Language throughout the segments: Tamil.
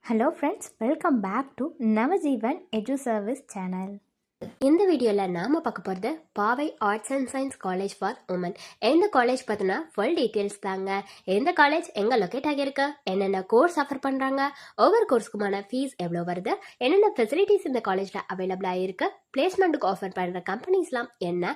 Hello friends, welcome back to Navajeevan Edu Service channel. இந்த வீடியோவில் நாம் பார்க்க போகிறது Paavai arts and science college for women. எந்த காலேஜ் பார்த்தோன்னா ஃபுல் டீட்டெயில்ஸ் தாங்க. எந்த காலேஜ் எங்கே லொக்கேட் ஆகியிருக்கு, என்னென்ன கோர்ஸ் ஆஃபர் பண்ணுறாங்க, ஒவ்வொரு கோர்ஸுக்குமான ஃபீஸ் எவ்வளோ வருது, என்னென்ன ஃபெசிலிட்டிஸ் இந்த காலேஜில் அவைலபிளாக இருக்குது, பிளேஸ்மெண்ட்டுக்கு ஆஃபர் பண்ணுற கம்பெனிஸ்லாம் என்ன,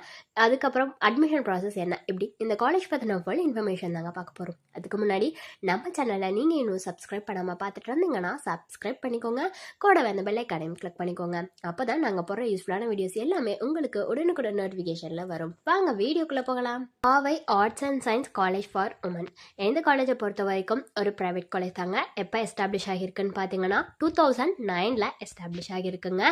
அதுக்கப்புறம் அட்மிஷன் ப்ராசஸ் என்ன, இப்படி இந்த காலேஜ் பற்றின ஃபுல் இன்ஃபர்மேஷன் தாங்க பார்க்க போகிறோம். அதுக்கு முன்னாடி நம்ம சேனலில் நீங்கள் இன்னும் சப்ஸ்கிரைப் பண்ணாமல் பார்த்துட்டு இருந்தீங்கன்னா சப்ஸ்கிரைப் பண்ணிக்கோங்க. கூட வந்து பெல் ஐகானையும் கிளிக் பண்ணிக்கோங்க. அப்போ தான் நாங்கள் போகிற யூஸ்ஃபுல்லான வீடியோஸ் எல்லாமே உங்களுக்கு உடனுக்குடன் நோட்டிஃபிகேஷன்ல வரும். வாங்க வீடியோக்குள்ள போகலாம். Paavai arts and science college for women. இந்த காலேஜை பொறுத்த வரைக்கும் ஒரு பிரைவேட் காலேஜ் தாங்க. எப்போ எஸ்டாப்ளிஷ் ஆகியிருக்குன்னு பார்த்தீங்கன்னா 2009 எஸ்டாப்ளிஷ் ஆகியிருக்குங்க.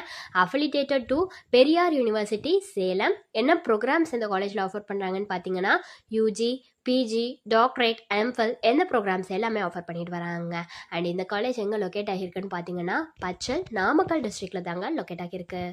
Affiliated to Periyar university Salem. என்ன ப்ரோக்ராம்ஸ் இந்த காலேஜில் ஆஃபர் பண்ணுறாங்கன்னு பார்த்தீங்கன்னா யூஜி, பிஜி, டாக்டரேட், எம்ஃபில் எந்த ப்ரோக்ராம்ஸ் எல்லாமே ஆஃபர் பண்ணிட்டு வராங்க. அண்ட் இந்த காலேஜ் எங்கே லொக்கேட் ஆகியிருக்குன்னு பார்த்தீங்கன்னா பச்சல், நாமக்கல் டிஸ்ட்ரிக்டில் தாங்க லொக்கேட் ஆகியிருக்கு.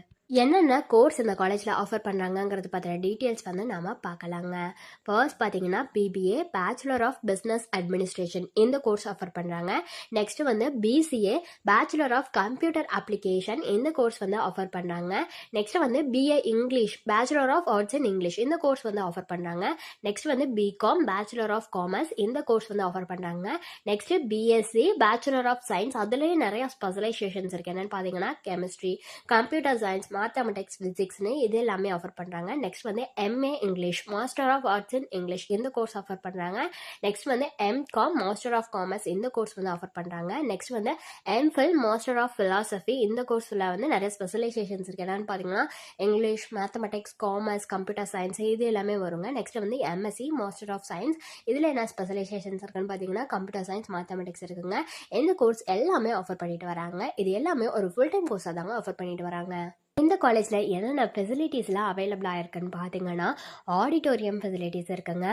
என்னென்ன கோர்ஸ் இந்த காலேஜில் ஆஃபர் பண்ணுறாங்கங்கிறது பற்றின டீட்டெயில்ஸ் வந்து நாம் பார்க்கலாங்க. ஃபர்ஸ்ட் பார்த்தீங்கன்னா BBA, bachelor of business administration, இந்த கோர்ஸ் ஆஃபர் பண்ணுறாங்க. நெக்ஸ்ட் வந்து BCA, bachelor of computer application, இந்த கோர்ஸ் வந்து ஆஃபர் பண்ணுறாங்க. நெக்ஸ்ட் வந்து BA English, bachelor of arts in English, இந்த கோர்ஸ் வந்து ஆஃபர் பண்ணுறாங்க. நெக்ஸ்ட் வந்து பிகாம், பேச்சுலர் ஆஃப் காமர்ஸ், இந்த கோர்ஸ் வந்து ஆஃபர் பண்ணுறாங்க. Next BSc, bachelor of science, அதுலேயே நிறைய ஸ்பெஷலைசேஷன்ஸ் இருக்குது. என்னென்னு பார்த்தீங்கன்னா கெமிஸ்ட்ரி, கம்ப்யூட்டர் சயின்ஸ், மேத்தமெட்டிக்ஸ், ஃபிசிக்ஸ்னு இது எல்லாமே ஆஃபர் பண்ணுறாங்க. நெக்ஸ்ட் வந்து MA English, master of arts in English, இந்த கோர்ஸ் ஆஃபர் பண்ணுறாங்க. நெக்ஸ்ட் வந்து எம்காம், மாஸ்டர் ஆஃப் காமர்ஸ், இந்த கோர்ஸ் வந்து ஆஃபர் பண்ணுறாங்க. நெக்ஸ்ட் வந்து எம்ஃபில், மாஸ்டர் ஆஃப் ஃபிலாசபி, இந்த கோர்ஸில் வந்து நிறைய ஸ்பெஷலைசேஷன்ஸ் இருக்குது. என்னென்னு பார்த்தீங்கன்னா English, mathematics, commerce, computer science, இது எல்லாமே வருங்க. நெக்ஸ்ட் வந்து எம்எஸ்சி, மாஸ்டர் ஆஃப் சயின்ஸ், இதில் என்ன ஸ்பெஷலைசேஷன்ஸ் இருக்குன்னு பார்த்தீங்கன்னா கம்ப்யூட்டர் சயின்ஸ், மேத்தமெட்டிக்ஸ் இருக்குங்க. இந்த கோர்ஸ் எல்லாமே ஆஃபர் பண்ணிட்டு வராங்க. இது எல்லாமே ஒரு ஃபுல் டைம் கோர்ஸாக தாங்க ஆஃபர் பண்ணிட்டு வராங்க. இந்த காலேஜில் என்னென்ன ஃபெசிலிட்டிஸ்லாம் அவைலபிளாக இருக்குன்னு பார்த்தீங்கன்னா ஆடிட்டோரியம் ஃபெசிலிட்டிஸ் இருக்குங்க,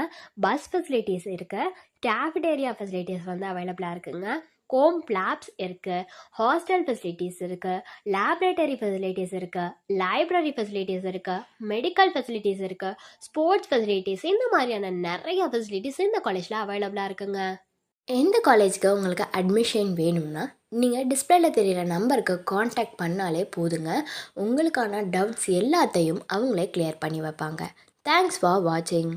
பஸ் ஃபெசிலிட்டிஸ் இருக்குது, கேஃபிடேரியா ஃபெசிலிட்டிஸ் வந்து அவைலபிளாக இருக்குங்க, கோம் லேப்ஸ் இருக்குது, ஹாஸ்டல் ஃபெசிலிட்டிஸ் இருக்குது, லேபரேட்டரி ஃபெசிலிட்டிஸ் இருக்குது, லைப்ரரி ஃபெசிலிட்டிஸ் இருக்குது, மெடிக்கல் ஃபெசிலிட்டிஸ் இருக்குது, ஸ்போர்ட்ஸ் ஃபெசிலிட்டிஸ், இந்த மாதிரியான நிறைய ஃபெசிலிட்டிஸ் இந்த காலேஜில் அவைலபிளாக இருக்குங்க. எந்த காலேஜுக்கு உங்களுக்கு அட்மிஷன் வேணும்னா நீங்கள் டிஸ்பிளேல தெரிகிற நம்பருக்கு காண்டாக்ட் பண்ணாலே போதுங்க. உங்களுக்கான டவுட்ஸ் எல்லாத்தையும் அவங்களே கிளியர் பண்ணி வைப்பாங்க. தேங்க்ஸ் ஃபார் வாட்சிங்.